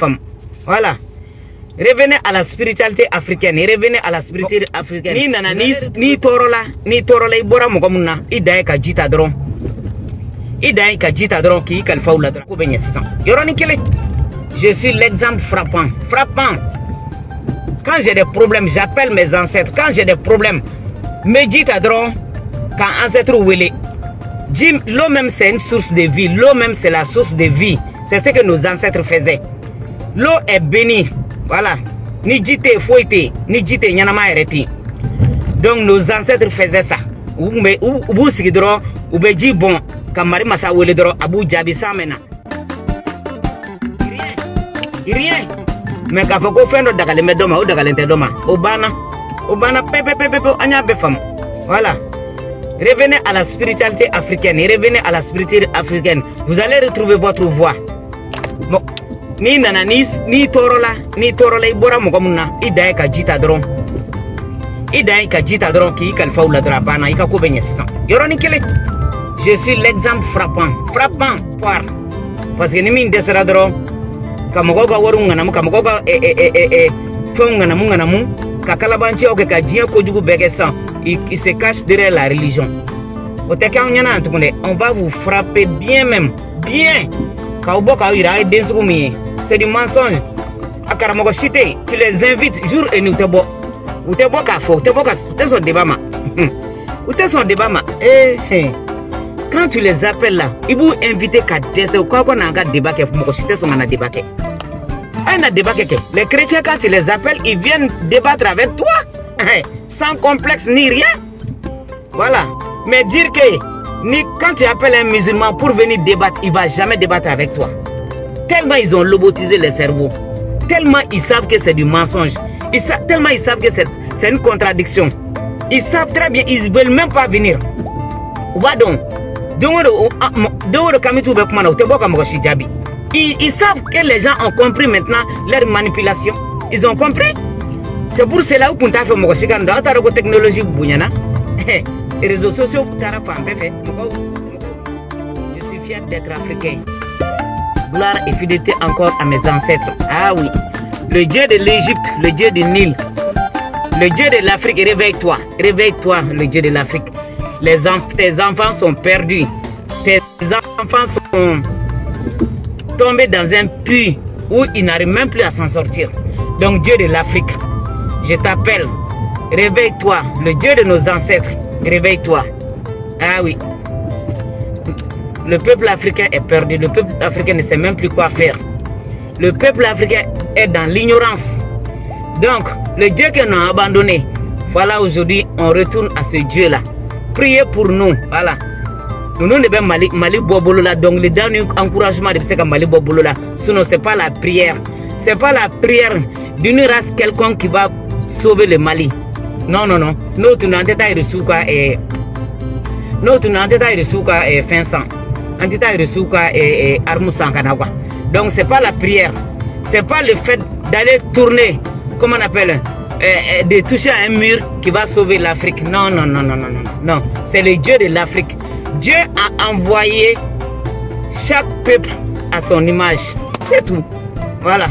femme. Voilà. Revenez à la spiritualité africaine. Revenez à la spiritualité africaine. Ni nana ni torola ibora mokomuna idae ka jita dron. Idae ka jita dron ki kalfa ou la dron ko benye 600. Yoroni kele. Je suis l'exemple frappant. Frappant. Quand j'ai des problèmes, j'appelle mes ancêtres. Quand j'ai des problèmes, me dit à dron, quand ancêtre ouélé. L'eau même c'est une source de vie. L'eau même c'est la source de vie. C'est ce que nos ancêtres faisaient. L'eau est bénie. Voilà. Ni jite foite, ni jite nyanama ereti. Donc nos ancêtres faisaient ça. Ou si dron, ou beji bon, quand Marie Massa ouélé dron, abou djabi samena. Rien. Mais quand vous faites un dagalé medoma ou dagalé doma, obana pepe anya befam. Voilà. Revenez à la spiritualité africaine. Revenez à la spiritualité africaine. Vous allez retrouver votre voix. Bon. Ni nana ni torola ibora mokomuna idae ka jita dron. Idae ka jita dron ki kalfa ou la drabana ika ko benye 600. Yoroni kele. Je suis l'exemple frappant. Frappant parce que ni min desera dron. Kamogoga warunga namu kamogoga fonga namu kakalabanchi oke kajien kojugu begesan il se cache derrière la religion. On va vous frapper bien même bien. C'est du mensonge. Akaramogo chité, tu les invites jour et nuit tebo. Ou tebo ka fo, tebo ka son débat ma. Ou te son débat ma. Quand tu les appelles là, ils vont inviter qu'à décès ou quoi qu'on a un débat qui sont en débat. Les chrétiens, quand tu les appelles, ils viennent débattre avec toi. Sans complexe ni rien. Voilà. Mais dire que quand tu appelles un musulman pour venir débattre, il ne va jamais débattre avec toi. Tellement ils ont lobotisé les cerveaux. Tellement ils savent que c'est du mensonge. Tellement ils savent que c'est une contradiction. Ils savent très bien, ils ne veulent même pas venir. Ils savent que les gens ont compris maintenant leur manipulation. Ils ont compris. C'est pour cela que nous avons fait la technologie. Les réseaux sociaux, je suis fier d'être africain. Gloire et fidélité encore à mes ancêtres. Ah oui. Le Dieu de l'Égypte, le Dieu du Nil, le Dieu de l'Afrique, réveille-toi. Réveille-toi, le Dieu de l'Afrique. Tes enfants sont perdus. Tes enfants sont tombés dans un puits où ils n'arrivent même plus à s'en sortir. Donc Dieu de l'Afrique, je t'appelle. Réveille-toi, le Dieu de nos ancêtres. Réveille-toi. Ah oui. Le peuple africain est perdu. Le peuple africain ne sait même plus quoi faire. Le peuple africain est dans l'ignorance. Donc, le Dieu que nous avons abandonné, voilà aujourd'hui, on retourne à ce Dieu-là. Priez pour nous. Voilà. Nous ne devons pas Mali Bobolola. Donc, le dernier encouragement de ce que Mali Bobolola. Sinon, ce n'est pas la prière. Ce n'est pas la prière d'une race quelconque qui va sauver le Mali. Non, non, non. Notre entité de Souka est. Notre entité de Souka est fin sang. Entité de Souka est Armousan Kanagwa. Donc, ce n'est pas la prière. Ce n'est pas le fait d'aller tourner, comment on appelle, de toucher à un mur qui va sauver l'Afrique. Non, non, non, non, non, non. Non, c'est le Dieu de l'Afrique. Dieu a envoyé chaque peuple à son image. C'est tout. Voilà.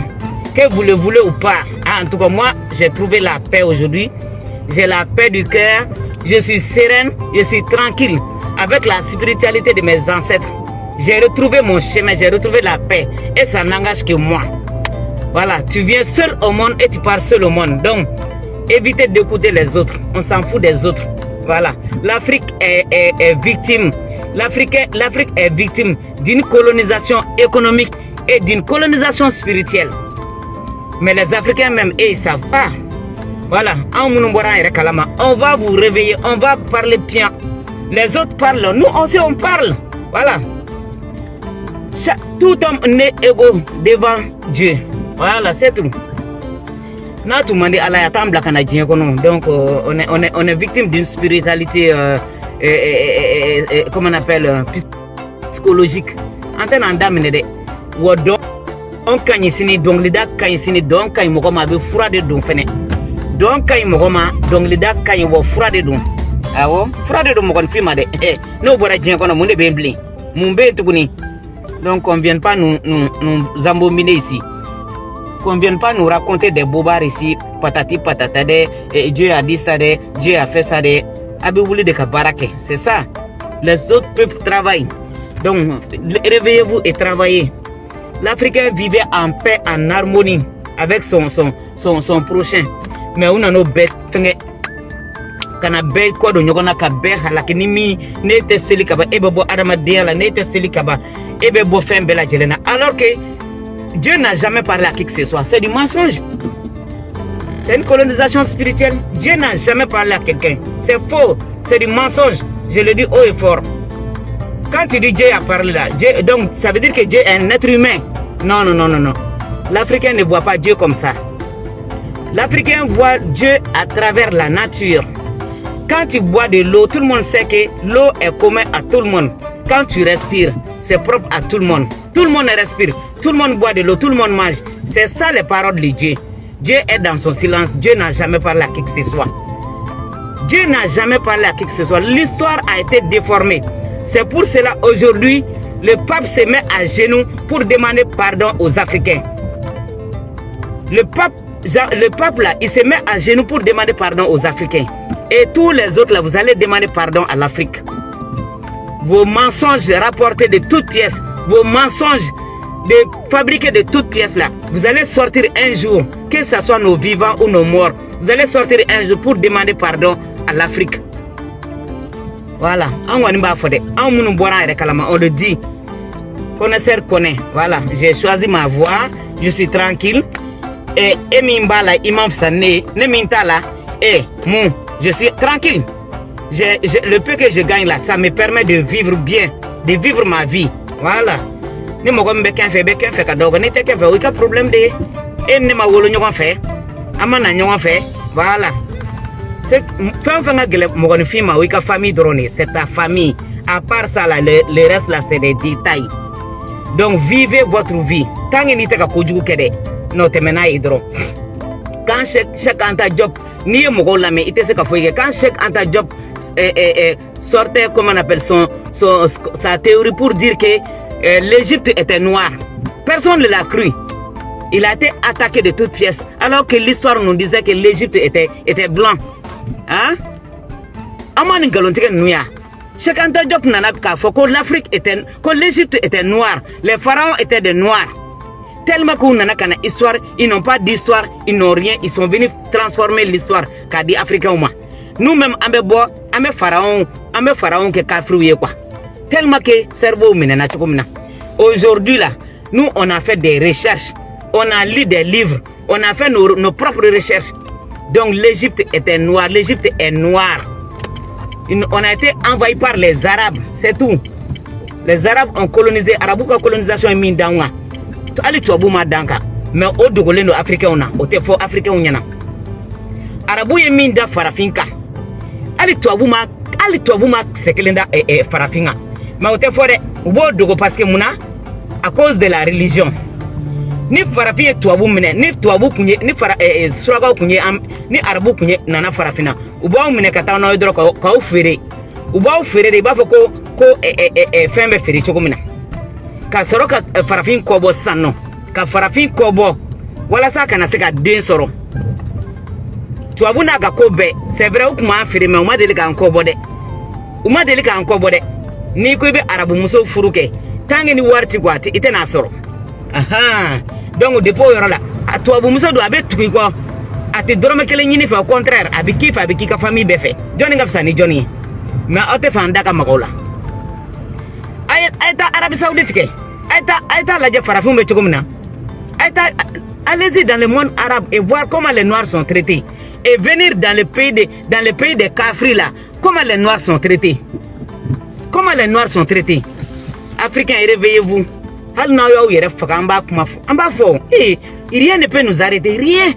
Que vous le voulez ou pas. En tout cas, moi, j'ai trouvé la paix aujourd'hui. J'ai la paix du cœur. Je suis sereine. Je suis tranquille. Avec la spiritualité de mes ancêtres. J'ai retrouvé mon chemin. J'ai retrouvé la paix. Et ça n'engage que moi. Voilà. Tu viens seul au monde et tu pars seul au monde. Donc, évitez d'écouter les autres. On s'en fout des autres. Voilà. L'Afrique est victime. L'Afrique est victime d'une colonisation économique et d'une colonisation spirituelle. Mais les Africains même, ils ne savent pas. Voilà. On va vous réveiller. On va parler bien. Les autres parlent. Nous aussi, on parle. Voilà. Tout homme n'est égaux devant Dieu. Voilà, c'est tout. Donc, on est victime d'une spiritualité, comment on appelle, psychologique. Donc, quand il s'est donc les dates, quand il s'est donc quand il m'a fait froid de don fene. Donc quand il m'a donc les dates, quand il va froid de don. Ah ouais, froid de don me confirme de. Nous voilà bien qu'on a monébélé, mon bé tout boni. Donc on vient pas nous zambominer ici. qu'on vienne pas nous raconter des bobards ici, patati patata, Dieu a dit ça, Dieu a fait ça, Abébouli de Kabarake. C'est ça. Les autres peuples travaillent. Donc, réveillez-vous et travaillez. L'Africain vivait en paix, en harmonie avec son prochain. Mais on a nos bêtes. Kana be ko do nyogona ka be halakini mi ne te seli kaba ebe bo adama diala ne te seli kaba ebe bo fembe la jelena, alors que Dieu n'a jamais parlé à qui que ce soit. C'est du mensonge. C'est une colonisation spirituelle. Dieu n'a jamais parlé à quelqu'un. C'est faux. C'est du mensonge. Je le dis haut et fort. Quand tu dis Dieu a parlé là, Dieu, donc ça veut dire que Dieu est un être humain. Non, non, non, non, non. L'Africain ne voit pas Dieu comme ça. L'Africain voit Dieu à travers la nature. Quand tu bois de l'eau, tout le monde sait que l'eau est commune à tout le monde. Quand tu respires, c'est propre à tout le monde. Tout le monde respire, tout le monde boit de l'eau, tout le monde mange. C'est ça les paroles de Dieu. Dieu est dans son silence. Dieu n'a jamais parlé à qui que ce soit. Dieu n'a jamais parlé à qui que ce soit. L'histoire a été déformée. C'est pour cela aujourd'hui, le pape se met à genoux pour demander pardon aux Africains. Le pape là, il se met à genoux pour demander pardon aux Africains. Et tous les autres là, vous allez demander pardon à l'Afrique. Vos mensonges rapportés de toutes pièces, vos mensonges fabriqués de toutes pièces là, vous allez sortir un jour, que ce soit nos vivants ou nos morts, vous allez sortir un jour pour demander pardon à l'Afrique. Voilà, on le dit. Connaisseur connaît. Voilà, j'ai choisi ma voie, je suis tranquille. Et Mimbala, Imam Sané, Nemintala, et mon, je suis tranquille. Le peu que je gagne là, ça me permet de vivre bien, de vivre ma vie. Voilà. Ne me fait problème de. Et ne m'a fait. Amana fait. Voilà. C'est famille drone, c'est ta famille. À part ça, là, le reste là, c'est des détails. Donc vivez votre vie. Tant que n'était qu'à Koujoukede, non, te mena hydro. Quand chaque anta job, ni mogo la mais il était qu'à fouiller. Quand chaque anta job sortait, comment on appelle sa théorie pour dire que l'Égypte était noire. Personne ne l'a cru. Il a été attaqué de toutes pièces. Alors que l'histoire nous disait que l'Égypte était blanc. Hein? Amani galontique nouya. Chaque anta job nanabka faut que l'Afrique était, que l'Égypte était noire. Les pharaons étaient des noirs. Tellement qu'on a une histoire, ils n'ont pas d'histoire, ils n'ont rien, ils sont venus transformer l'histoire qu'a dit Africain. Nous-mêmes, on est pharaon qui a fruit quoi. Tellement que cerveau menena chokomina. Aujourd'hui là, nous on a fait des recherches, on a lu des livres, on a fait nos propres recherches. Donc l'Égypte était noire, l'Égypte est noire. On a été envahi par les Arabes, c'est tout. Les Arabes ont colonisé, Arabouka colonisation est mise dans Ali tu abuma danka mais au dogole no africain on a au te fo africain on yana arabu ye minda farafinka ali tu abuma sekelenda farafinga mais au te fo de bo dogo parce que muna à cause de la religion ni farafin tu abu mine ni tu abu kunye ni fara suraga kunye ni arabu kunye nana farafina uba mine kata no dro ka ofere uba ofere de ba fo ko fembe fere chokomina ka soro ka farafin kobo sanno ka farafin kobo wala sa kana se ka den soro tu abuna ga kobe c'est vrai ou kuma afire mais o ma deli ka kobo de o ma deli ka kobo de ni ko be arabu muso furuke tangi ni warti gwati ite na soro aha donc depuis yoro la tu abu muso do abe tukui ko ati dorome kele nyini fa au contraire abiki ka famille be fe joni ngafsa ni joni mais ote fa ndaka makola Aïta Arabie Saoudite ke Aïta la farafin be chokomina allez-y dans le monde arabe et voir comment les noirs sont traités et venir dans le pays des Kafri là comment les noirs sont traités Africains réveillez-vous hal na yo yere faka amba fo rien ne peut nous arrêter rien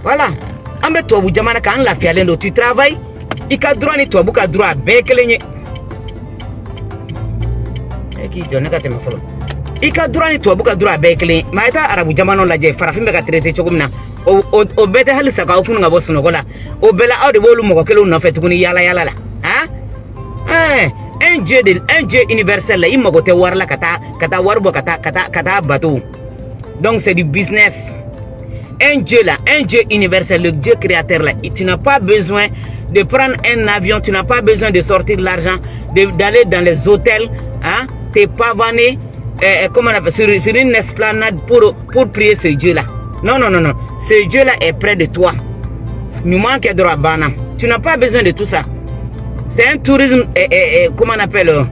voilà ambe to bu jamana kan la fialendo tu travailles ika droit ni to bu ka droit be kelenye qui jonne ka teme folo ika droit ni to bu ka droit be kelenye maita arabu jamano la je farafin be ka traiter chokumna o bete halisa ka okunu ngabo suno gola o bela awde bolu mo ko kelu no fetu kuni yala la un Dieu universel là, il m'a goûté war là, kata warbo, kata bateau. Donc c'est du business. Un Dieu là, un Dieu universel, le Dieu créateur là, tu n'as pas besoin de prendre un avion, tu n'as pas besoin de sortir l'argent, d'aller dans les hôtels, hein, t'es pavané, comment on appelle, sur une esplanade pour prier ce Dieu là. Non, non, non, non. Ce Dieu là est près de toi. Nous manque de Rabana. Tu n'as pas besoin de tout ça. C'est un tourisme, comment on appelle,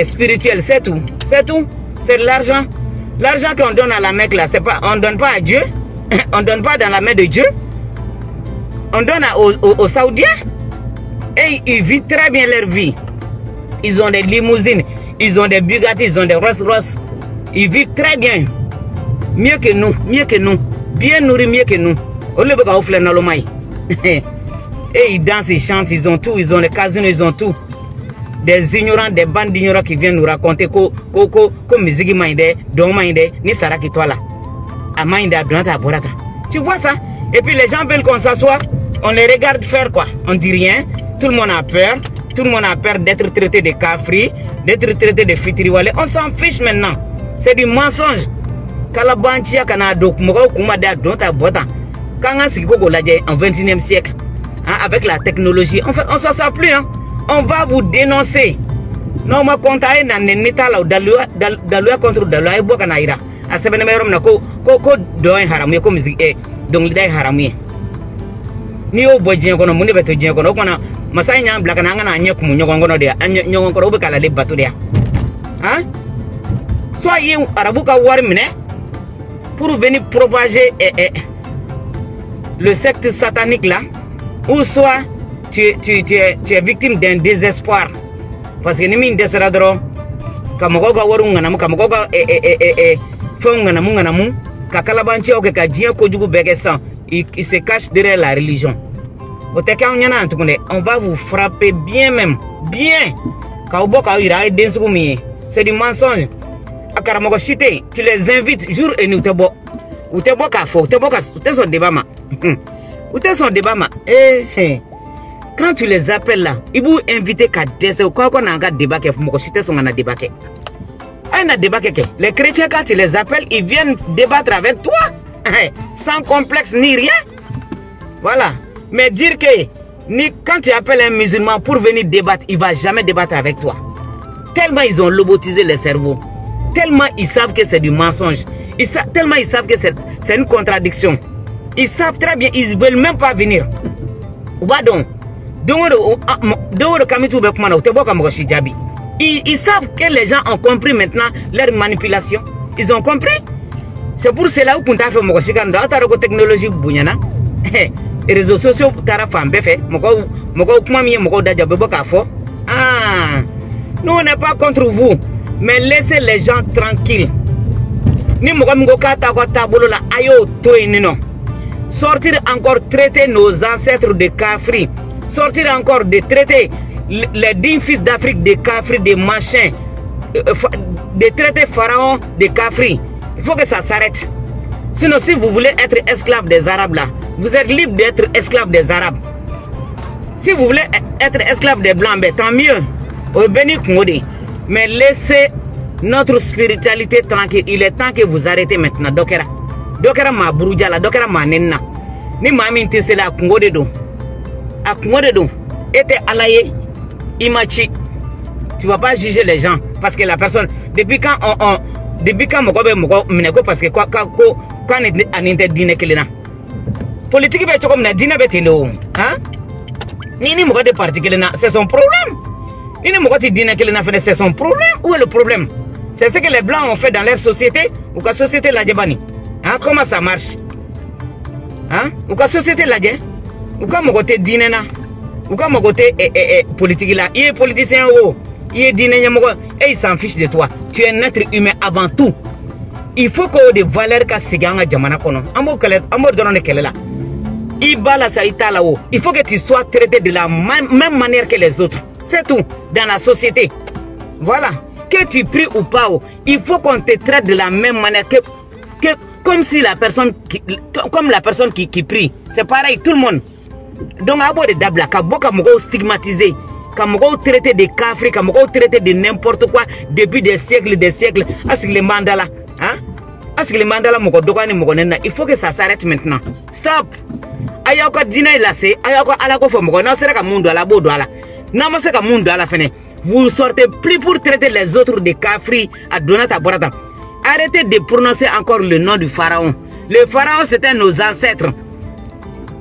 spirituel, c'est tout. C'est tout. C'est de l'argent. L'argent qu'on donne à la Mecque là, c'est pas, on ne donne pas à Dieu. On ne donne pas dans la main de Dieu. On donne aux Saoudiens. Et ils vivent très bien leur vie. Ils ont des limousines, ils ont des Bugatti, ils ont des Rolls-Royce. Ils vivent très bien. Mieux que nous, mieux que nous. Bien nourris, mieux que nous. Et ils dansent, ils chantent, ils ont tout. Ils ont les casinos, ils ont tout. Des ignorants, des bandes d'ignorants qui viennent nous raconter que musique maïde, don maïde, ni saraki toi là. Tu vois ça? Et puis les gens veulent qu'on s'assoie, on les regarde faire quoi? On dit rien, tout le monde a peur. Tout le monde a peur d'être traité de kafri, d'être traité de fitiriwale. On s'en fiche maintenant. C'est du mensonge. Kalabantia kanado kumoko kumada donta bota. Kanga sikoko ladje en 21e siècle. Hein, avec la technologie, on s'en sort plus. Hein. On va vous dénoncer. Non, ma kontae na nenita la dalua contre dalua ebo kanaira. A sebene merom na ko doin haramu ko musique donc lidai haramu. Ni o bojien kono muni beto jien kono kona masai nya blaka na ngana anya kumu nyogo ngono dia nyogo kono be kala le batu dia. Hein? Soyez arabuka war mine pour venir propager le secte satanique là, ou soit tu es victime d'un désespoir parce que ni min deseradro kamogoga warunga na mukamogoga fonga na munga na mu kakalabanchi o ka dien ko jugu begesan il se cache derrière la religion. On va vous frapper bien même, bien. C'est du mensonge. Tu les invites jour et nuit. Ou te boka fo, te boka, te son débat ma. Ou te son débat ma. Quand tu les appelles là, ils vont inviter qu'à décès ou quoi qu'on a un débat qui est son débat. Les chrétiens quand tu les appelles, ils viennent débattre avec toi. Sans complexe ni rien. Voilà. Mais dire que quand tu appelles un musulman pour venir débattre, il ne va jamais débattre avec toi. Tellement ils ont lobotisé le cerveau. Tellement ils savent que c'est du mensonge. Tellement ils savent que c'est une contradiction. Ils savent très bien, ils ne veulent même pas venir. Ils savent que les gens ont compris maintenant leur manipulation. Ils ont compris. C'est pour cela que nous avons fait la technologie. Les réseaux sociaux, nous on n'est pas contre vous, mais laissez les gens tranquilles. Sortir encore traiter nos ancêtres de Kafri, sortir encore de traiter les 10 fils d'Afrique de Kafri, de machins, de traiter Pharaon de Kafri. Il faut que ça s'arrête. Sinon, si vous voulez être esclave des Arabes là, vous êtes libre d'être esclave des Arabes. Si vous voulez être esclave des Blancs, ben, tant mieux. Mais laissez notre spiritualité tranquille. Il est temps que vous arrêtez maintenant. Dokera ma burujala, dokera ma nenna. Ni ma minti c'est la Congo de do. A Congo de do. Était alaye, imachi. Tu vas pas juger les gens parce que la personne, depuis quand parce que quoi on interdit kelena politique be chokom na dina betelo hein ni mo de parti kelena c'est son problème ni mo ti dina kelena c'est son problème. Où est le problème? C'est ce que les blancs ont fait dans leur société ou la société la djebani. Hein, comment ça marche? Hein, ou la société la dje ou mo côté dina na ou mo côté politique là, il est politicien ou il est dina et il s'en fiche de toi. Tu es un être humain avant tout. Il faut que des valeurs ka siganga jamana kono. Amo donne kelela. Ibala sa itala wo. Il faut que tu sois traité de la même manière que les autres. C'est tout dans la société. Voilà. Que tu pries ou pas, il faut qu'on te traite de la même manière que comme si la personne qui prie. C'est pareil tout le monde. Donc abo de dabla ka boka mo stigmatiser. Kamogo traité de Kafri, Kamogo traité de n'importe quoi depuis des siècles, Asik les mandala, hein? Asik les mandala, il faut que ça s'arrête maintenant. Stop! Ayako dina ilase, ayako alako fomogo, non c'est que mundo à la bodo à la. Non, c'est que mundo à la fin. Vous sortez plus pour traiter les autres de Kafri à Donata Borata. Arrêtez de prononcer encore le nom du pharaon. Le pharaon, c'était nos ancêtres.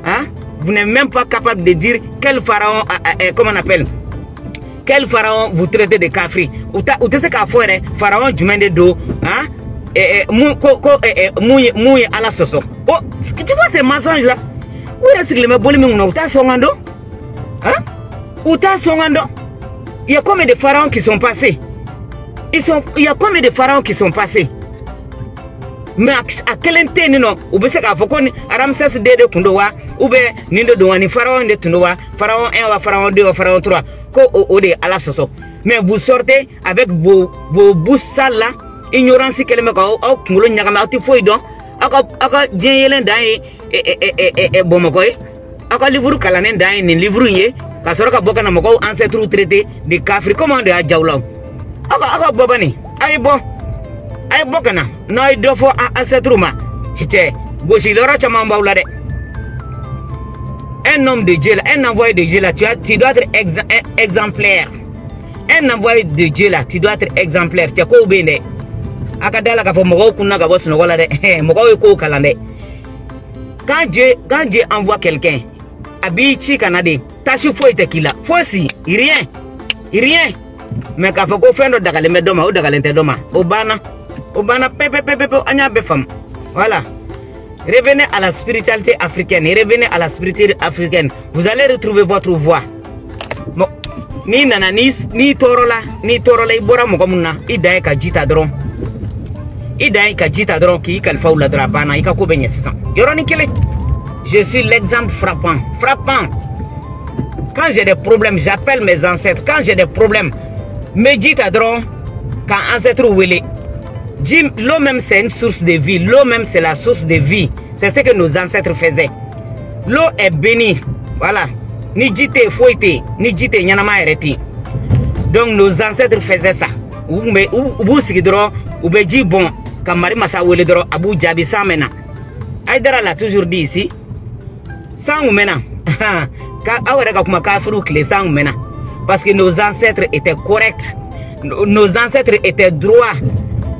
Hein? Vous n'êtes même pas capable de dire quel pharaon, comment on appelle? Quel pharaon vous traitez de Kafri? Ou tu sais qu'à faire, pharaon du monde d'eau, hein? Mouille à la soso. Oh, tu vois ces mensonges là? Où est-ce que les mabolimes ou ta songando? Hein? Ou ta songando? Il y a combien de pharaons qui sont passés? Il y a combien de pharaons qui sont passés? Mais à quel intérêt non? Ou bien c'est qu'à Fokon, Ramsès de Kundowa, ou bien Nindo Douani, pharaon de Tundowa, pharaon 1, pharaon 2, pharaon 3, Ode à la soso. Mais vous sortez avec vos bouches sales là, ignorance qu'elle me dit, oh, Koulo Nyagama, tu fouilles donc, aka Djayelen Daye et Bomokoy, aka livre Kalanen Daye, ni livre yé, Kasoroka Bokana Moko, ancêtre traité de Kafri, comment de Adjaoula? Aka Bobani, aïe bon. Aïe Bokana, non, il doit faire ancêtre rouma. Hité, Gauchi Lora Chamamba Oulade. Un homme de Dieu là, un envoyé de Dieu là, tu dois être exemplaire. Un envoyé de Dieu là, tu dois être exemplaire. Tu as quoi au béné? Akadala ka fomogo kuna ka boss no wala de. Mogo ko kalande. Quand Dieu envoie quelqu'un, Abichi Kanade, Tachi foi tequila, fosi, rien. Mais quand faut qu'on fasse notre dagalé medoma ou dagalé doma, Obana pepe anya befam. Voilà. Revenez à la spiritualité africaine, revenez à la spiritualité africaine. Vous allez retrouver votre voix. Bon, ni nana ni torola ibora mokomuna idae ka jita dron. Idae ka jita dron ki kalfa ou la drabana ika ko benye 600. Yoroni kele. Je suis l'exemple frappant. Quand j'ai des problèmes, j'appelle mes ancêtres. Quand j'ai des problèmes, me jita dron quand ancêtre wele. L'eau même c'est une source de vie. L'eau même c'est la source de vie. C'est ce que nos ancêtres faisaient. L'eau est bénie. Voilà. Ni jite fouete, ni jite nyanama ereti. Donc nos ancêtres faisaient ça. Ou sigidro, ou beji bon. Kamari masa wele dro, abu jabi samena. Aïdara l'a toujours dit ici. Sans oumena. Parce que nos ancêtres étaient corrects. Nos ancêtres étaient droits.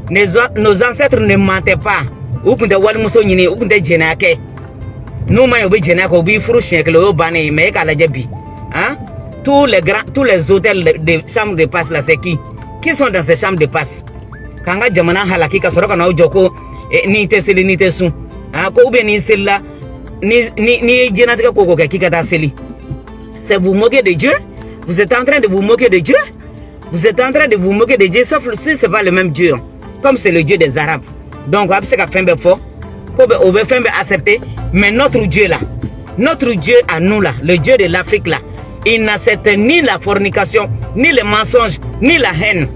Nos ancêtres ne mentaient pas. Ou qu'on de walmuso nyini, ou qu'on de djenake. Nous maillons bi djenake, ou bi furu chien que le bane, mais qu'à la djebi. Hein? Tous les hôtels de chambres de passe là, c'est qui? Qui sont dans ces chambres de passe? Kanga jamana halaki ka soroka na ujoko ni teseli ni tesu. Hein? Ko ube ni sela ni djenatika koko ki kata seli. C'est vous moquer de Dieu? Vous êtes en train de vous moquer de Dieu? Vous êtes en train de vous moquer de Dieu, sauf si ce n'est pas le même Dieu. Comme c'est le Dieu des Arabes. Donc, on va faire fort. On va faire accepter. Mais notre Dieu là, notre Dieu à nous là, le Dieu de l'Afrique là, il n'accepte ni la fornication, ni le mensonge, ni la haine.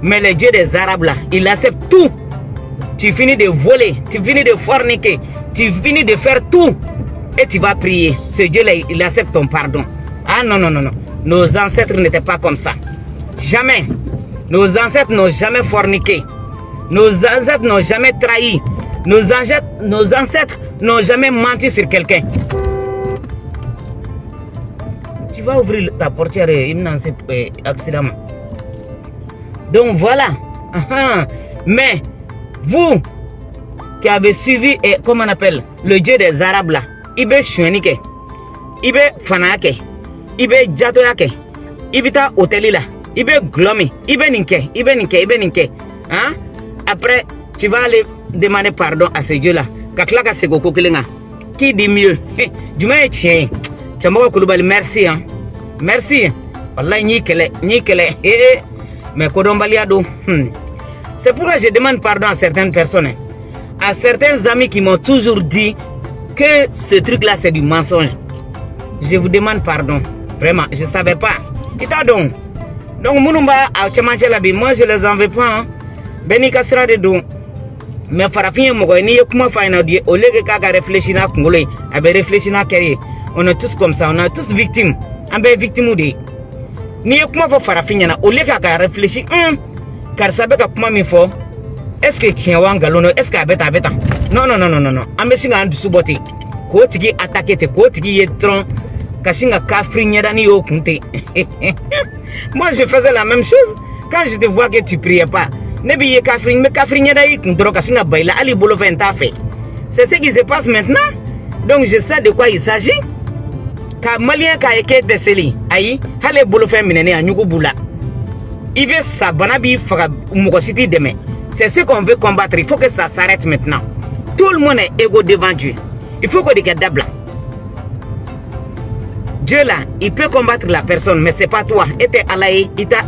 Mais le Dieu des Arabes là, il accepte tout. Tu finis de voler, tu finis de forniquer, tu finis de faire tout. Et tu vas prier. Ce Dieu là, il accepte ton pardon. Ah non. Nos ancêtres n'étaient pas comme ça. Jamais. Nos ancêtres n'ont jamais forniqué. Nos ancêtres n'ont jamais trahi. Nos ancêtres n'ont jamais menti sur quelqu'un. Tu vas ouvrir ta portière et il accident. Donc voilà. Mais vous qui avez suivi, comment on appelle, le Dieu des Arabes là, Ibe Chouenike, Ibe Fanake, Ibe Jatoyake, Ibita Hotelila. Ibe glomi, ibe ninke. Hein? Après, tu vas aller demander pardon à ce Dieu-là. Kaklaka se goko kelenga. Qui dit mieux? Du moins, tiens. Tchamoka Koulibaly, merci. Hein? Merci. Wallah, ni kele. Mais Kodombaliado. C'est pourquoi je demande pardon à certaines personnes. À certains amis qui m'ont toujours dit que ce truc-là, c'est du mensonge. Je vous demande pardon. Vraiment, je ne savais pas. Et donc, Mounumba, moi je les en veux pas. Beni Kasra de don. Mais Farafin Mogoni, comment faire au lieu que Kaka réfléchit à Congolais, avec réfléchir à Kerry. On est tous comme ça, on est tous victimes. On est victimes de. Ni ye kuma fɔ farafin ɲɛna au lieu ka réfléchir karisa bɛ ka kuma min fɔ est ce que tiɲɛ wa ngalon don est ce que a bɛ tan non an bɛ sin k'an dusu bɔ ten k'o tigi attaquer ten k'o tigi ye dɔrɔn ka sin ka kafiri ɲɛdani y'o kun ten. Moi je faisais la même chose quand je te vois que tu priais pas ne b'i ye kafiri n bɛ kafiri ɲɛda i kun dɔrɔn ka sin ka ba i la hali bolo fɛn t'a fɛ. C'est ce qui se passe maintenant. Donc je sais de quoi il s'agit. Ka malien ka eke deseli ayi hale bolo fɛn minɛnen a ɲugu b'u la i bɛ sa bana b'i faga mɔgɔ si t'i dɛmɛ. C'est ce qu'on veut combattre. Il faut que ça s'arrête maintenant. Tout le monde est égaux devant Dieu. Il faut que des dabla. Dieu là, il peut combattre la personne, mais c'est pas toi. Et t'es alaï, il t'a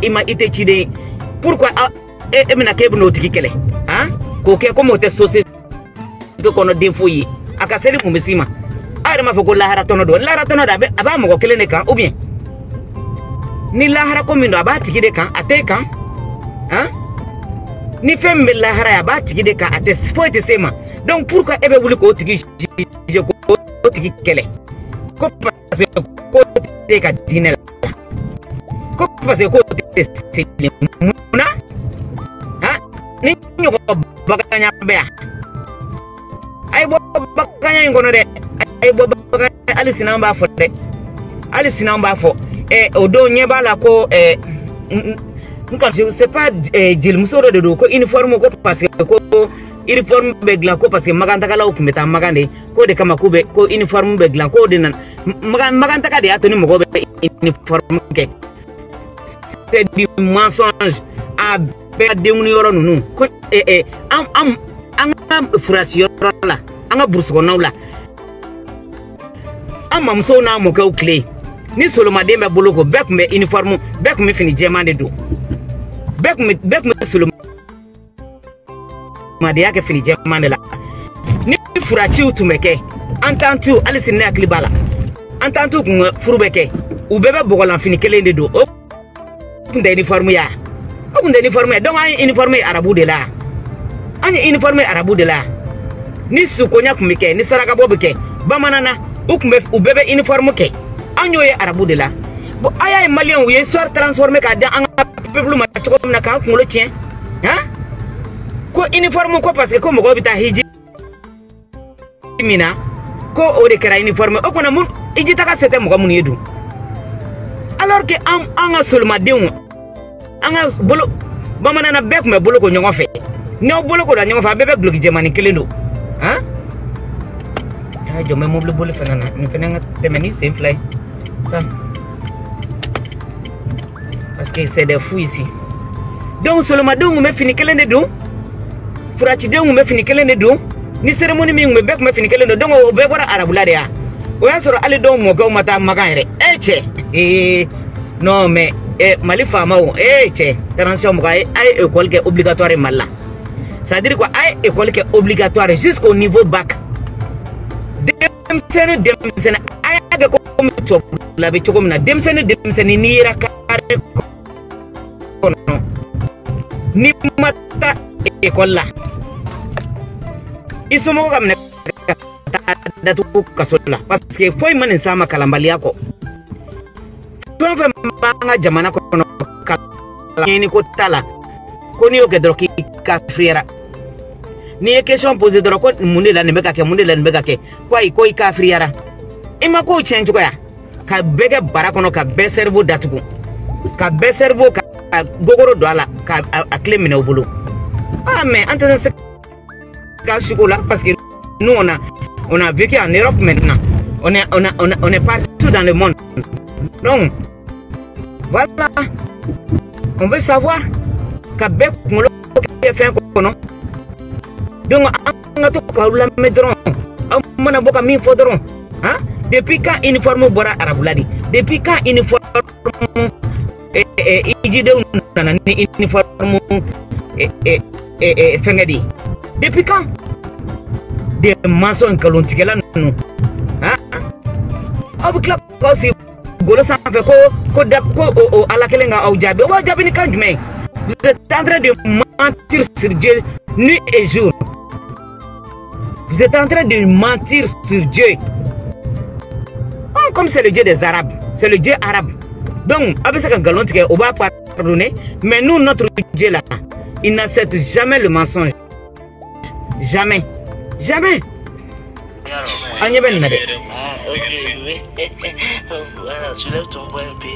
chidé. Pourquoi et mena ke bno tiki kele? Hein? Koke comme te saucé de kono défouillé. Akaseli mumisima. Arma foko lahara tono do. Lahara tono da aba mo kele ne kan ou bien. Ni lahara ko mindo aba tiki de kan ate kan? Hein? Ni femme lahara ya ba tiki de kan ate faut te sema. Donc pourquoi ebe wuli ko tiki ko tiki kele? Ko parce ko te ka dinel. Ko parce ko te sele muna? Hein? Ni nyoko baganya bea. Ay bo baganya ngono de. Ay bo baganya ali sinamba fo de. Ali sinamba fo. Odo nyeba la ko je sais pas jil musoro de do ko uniforme ko parce que ko uniforme be glan ko parce que maganta kala ko meta magande ko de kama ko be ko uniforme be glan ko de nan maganta ka de atoni mo ko be uniforme ke c'est du mensonge a be de un yoro nunu ko am frustration la anga bursu ko nawla am mamso na mo ko clé ni solo madembe boloko bek me uniforme bek me fini jemande do bek me solo madia ke fini jemande la ni furachi utumeke antantu alisine aklibala antantu kun furubeke u bebe bogolan fini kelende do o kunde uniforme ya o kunde uniforme donc ay uniforme arabu de la ani uniforme arabu de la ni sukonya kumike ni saraka bobeke bamanana u bebe uniforme ke anyo ye arabu de la bo aya malien ou histoire transformé ka dans un peuple ma ko na ka ko le tien hein ko uniforme ko parce que ko mo bita hiji mina ko o de kara uniforme o kona mun iji taka sete mo mun yedu alors que anga seulement deun anga bolo bamana na bek me bolo ko nyongo fe no bolo ko da nyongo fa bebe bloki jemani kelendo hein ay jo me mo bolo fe na ni fe na temeni c'est fly. Parce que c'est des fous ici. Donc seulement donc me fini kelen de do. Furati donc me fini kelen de do. Ni cérémonie mi me bek me fini kelen de donc o be bora arabula de ya. O ya soro ale donc mo ko mata magare. Non mais mali fama o attention mo ay école qui est obligatoire malla. Ça veut dire quoi ay école qui est obligatoire jusqu'au niveau bac. Demsene ayaga ko to la be choko mina demsene ni rakare kono ni mata école la isomo ko amne da to kasola parce que foi manen sama kalambali yako to fe manga jamana kono ni ko tala ko ni o ke droki ka friera ni question posée de roko munde la nembeka ke koi ka friara ima ko change ko ya ka bege barakono ka be cerveau datugo ka be cerveau ka gogoro do ala ka akle mina obulu mais entendre ce ka chocolat parce que nous on a vécu en Europe maintenant on est partout dans le monde donc voilà on veut savoir ka be ngolo ke fait kono donc on a tout kaula medron amana boka mi fodron hein depuis quand uniforme bora arabuladi depuis quand uniforme ijide nana ni uniforme fengadi depuis quand des maçons kalontikela nous hein abukla ko si golo sa fait ko dab ko ala kelenga au jabe wa jabe ni kanjume vous êtes en train de mentir sur Dieu nuit et jour. Vous êtes en train de mentir sur Dieu. Oh, comme c'est le Dieu des Arabes. C'est le Dieu arabe. Donc, avec ce galon, on va pardonner. Mais nous, notre Dieu là, il n'accepte jamais le mensonge. Jamais. Jamais. On y est bien. Voilà, soulève ton poing un peu.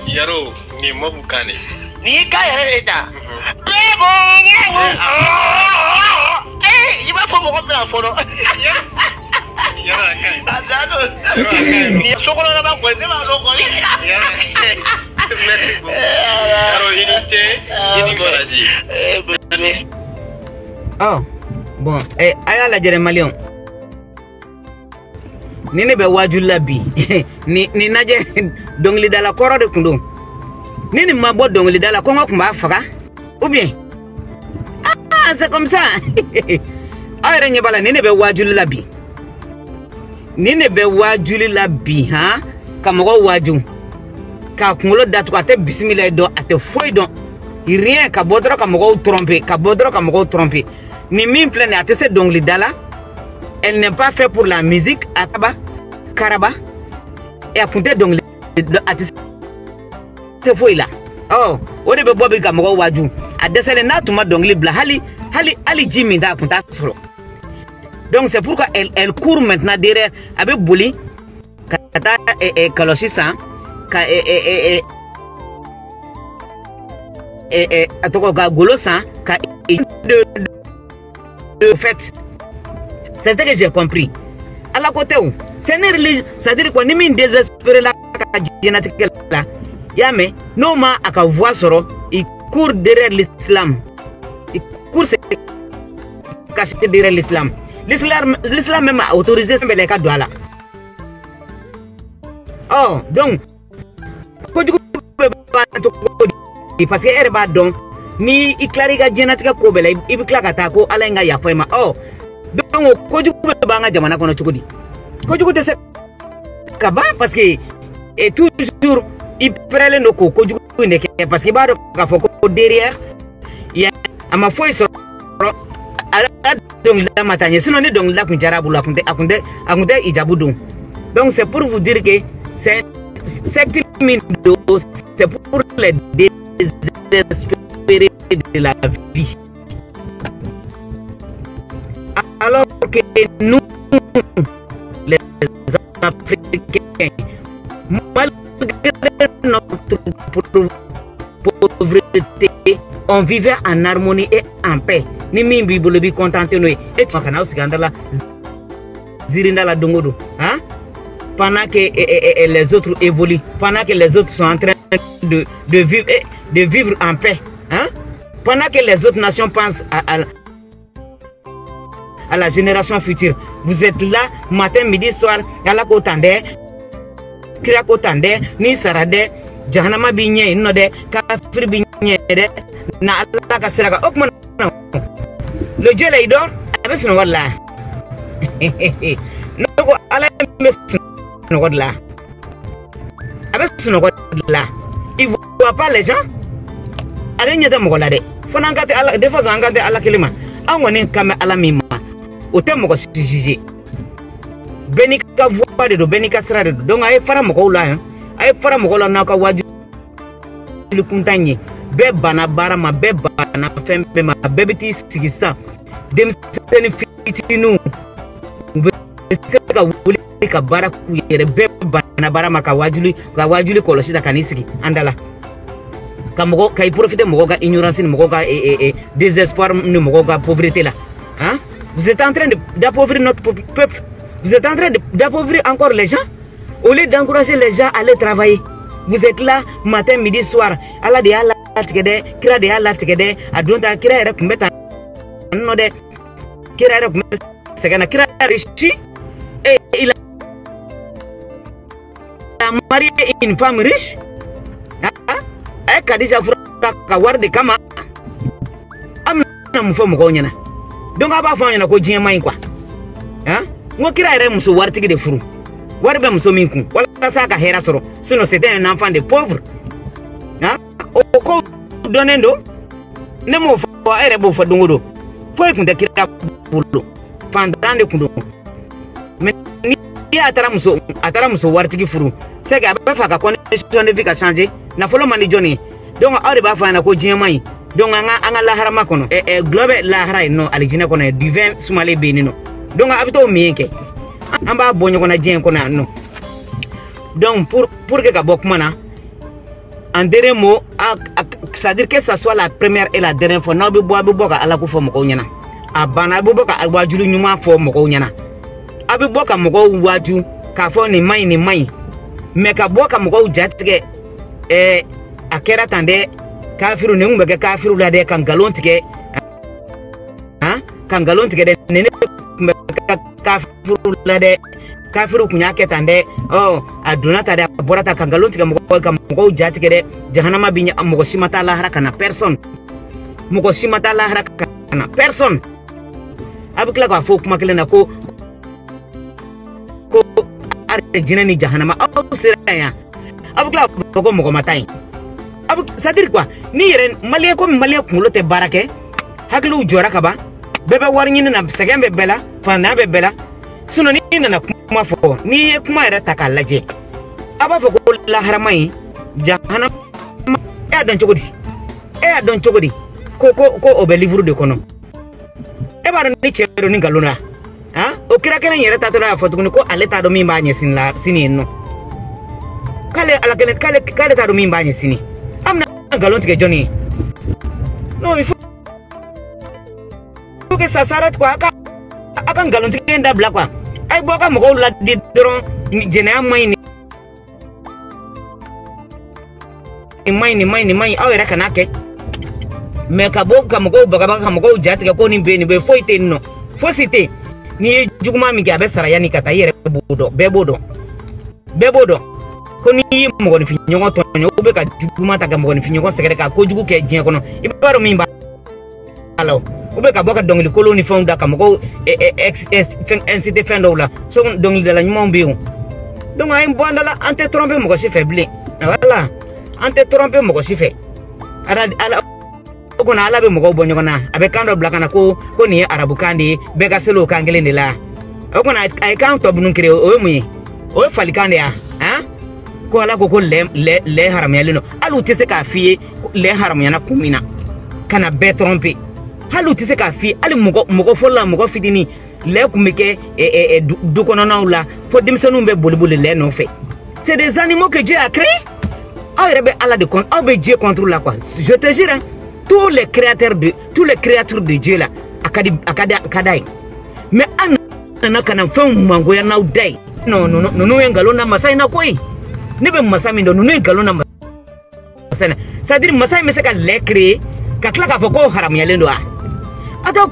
Yaro, ni mabukane. Ni kaya eta. Bebo. Eh, iba fomo ko pla fono. Yaro kai. Adado. Ni sokolo na ba ko ne ma lo ko. Yaro inite, ini goraji. Oh, bon, aya la jere malion. Nini be waju labi. ni naje dongli dala koro de kundo. Nini mabo dongli dala kongo kumba faka. Ou bien? Ah, c'est comme ça. Ayre nyebala nini be waju labi. Nini be waju labi, ha? Kamogo waju. Ka kungolo datu ka te bismillah do ate foi don. Rien ka bodro kamogo tromper, ka bodro kamogo tromper. Ni min flene ate se dongli dala. Elle n'est pas faite pour la musique, Ataba, Karaba, et à Punte donc c'est fou là. Oh, on est Bobby Gamoro Waju, à Desselena, tout le monde donc libre, Ali Jimmy da Punta Solo. Donc c'est pourquoi elle court maintenant derrière avec Bouli, Kata et Kaloshisa, et Atoka Golosa, de fait. C'est ce que j'ai compris. À la côté où c'est une religion, c'est-à-dire qu'on est désespéré là, là. Yame, non ma à voir soro, il court derrière l'islam. Il court se cacher derrière l'islam. L'islam même a autorisé ce les cas là. Oh, donc, parce que elle va donc ni il clariga genetique ko bela il claquata ko alenga ya fema. Oh. Donc, quand tu peux banga jamana kono chukudi. Quand tu peux te kaba parce que et toujours il prend le ko tu peux parce que ba ka foko derrière il y a ma foi sur donc la matanye sinon ni donc la kunjara bula akunde ijabudu. Donc c'est pour vous dire que c'est c'est pour les désespérés de la vie. Alors que nous, les Africains, malgré notre pauvreté, on vivait en harmonie et en paix. Ni mimbi bolobi contenté nous. Et tu kana osigandala zirindala dongodo, hein? Pendant que les autres évoluent, pendant que les autres sont en train de vivre en paix, hein? Pendant que les autres nations pensent à la génération future. Vous êtes là, matin, midi, soir, à la kotande, kria kotande, ni sarade, jahanama binye, inode, kafir binye, na Allah kasiraga, okman. Le Dieu là, il dort, avec son word là. Non, Allah met son word là. Avec son word là. Il ne voit pas les gens. Allez, n'y a pas de mogolade. Faut n'engagez Allah, des fois, engagez Allah kelima. Ah, on est comme Allah mima. Autant moi je juger. Benika voix de benika sera de donc ay fara moko la hein ay fara moko la naka waju le kuntanye be bana bara ma be bana fembe ma bebiti sigisa dem seni fitinu be seka wuli ka bara ku yere be bana bara ma ka wajuli koloshi da kanisiki andala kamoko kay profiter moko ga ignorance ni moko ga désespoir ni moko ga pauvreté là hein. Vous êtes en train d'appauvrir notre peuple. Vous êtes en train d'appauvrir encore les gens. Au lieu d'encourager les gens à aller travailler. Vous êtes là, matin, midi, soir. Allah de Allah, kira de Allah, adonta kira era kumbeta node kira era kumbeta segana kira rishi il a marié une femme riche. Et Khadija fura ka war de kama. Amna mu fo mo ko nyana. Donc aba fa nyana ko jien mai kwa. Ngo kira ere muso war tigi de furu. War be muso min kun. Wala sa ka hera soro. Sinon c'était un enfant de pauvre. O ko donendo. Ne mo fo ere bo fo dongodo. Fo kun de kira bulu. Fandande kundo. Mais ni atara muso war tigi furu. C'est que aba fa ka condition de vie ka changer. Na folo mani joni. Donc awde ba fa na ko jien mai. Donc anga lahara makono globe lahara no alijina kono divin sumale benino donc abito mienke amba bonyo kona jien kona no donc pour que kabok mana en dernier mot c'est-à-dire que ça soit la première et la dernière fois na be boka ala ko fo mo ko nyana abana be boka wajulu nyuma fo mo ko nyana abi boka mo ko waju ka fo ni mai mais ka boka mo ko jatike akera tande kafiru ne ngbe ke kafiru la de kan galon tike de nene kafiru la de kafiru kunya ke tande aduna ta de borata kan galon tike mo ko jatike de jahannama binya mo ko simata la haraka na person mo ko simata la haraka na person abikla ko fo kuma kele na ko arde jinani jahannama siraya abikla ko mo ko matai c'est-à-dire quoi ni yeren malien comme malien kulo te barake haklu jora kaba bebe warni na segembe bela fana be bela suno ni na kuma fo ni kuma era takalaje aba fo ko la haramai jahana don chogodi ko obe livre de kono e bar ni chero ni galuna o kira kene yere tatora fo ko aleta do mi ba nyesin la sini no kale ala kale ta do mi ba nyesini amna galon tike Johnny no il faut que ça s'arrête quoi aka galon tike nda black quoi ay boka mo ko la di dron jena mai ni awera kana ke me ka boka mo ko baka mo ko jatike ko ni be foite no fosite ni juguma mi ga be saraya ni kata yere bebodo ko ni mo ko ni finyo to nyo be ka juguma ta ga mo ko ni finyo ko sekere ka ko jugu ke jien kono ibaro mi ba alo ube ka boka dongli koloni fonda ka mo ko incité fendo la so dongli de la nymo mbiu donc ay bonda la ante tromper mo ko si faible voilà ante tromper mo ko si fe ala ko na ala be mo ko bonyo na abe kando black na ko ni arabu kandi be ka selo kangele ni la ko na ay kan to bunun kire o mu o falikande ya ko ala ko le haram yalino alu tise ka fie le haram yana kumina kana be tromper halu tise ka fie ali mogo fola mogo fidini le kumike du kono na ula fo dimsenu be boliboli le no fait c'est des animaux que Dieu a créés rebe ala de compte be Dieu contrôle la quoi je te jure tous les créatures de Dieu là akadai mais ana kana fam mango ya na udai no ngalo na masai na koi nebe masami ndo nunu ngalo na masai c'est-à-dire masai me se ka le créer ka kla ka foko haram ya lendo ata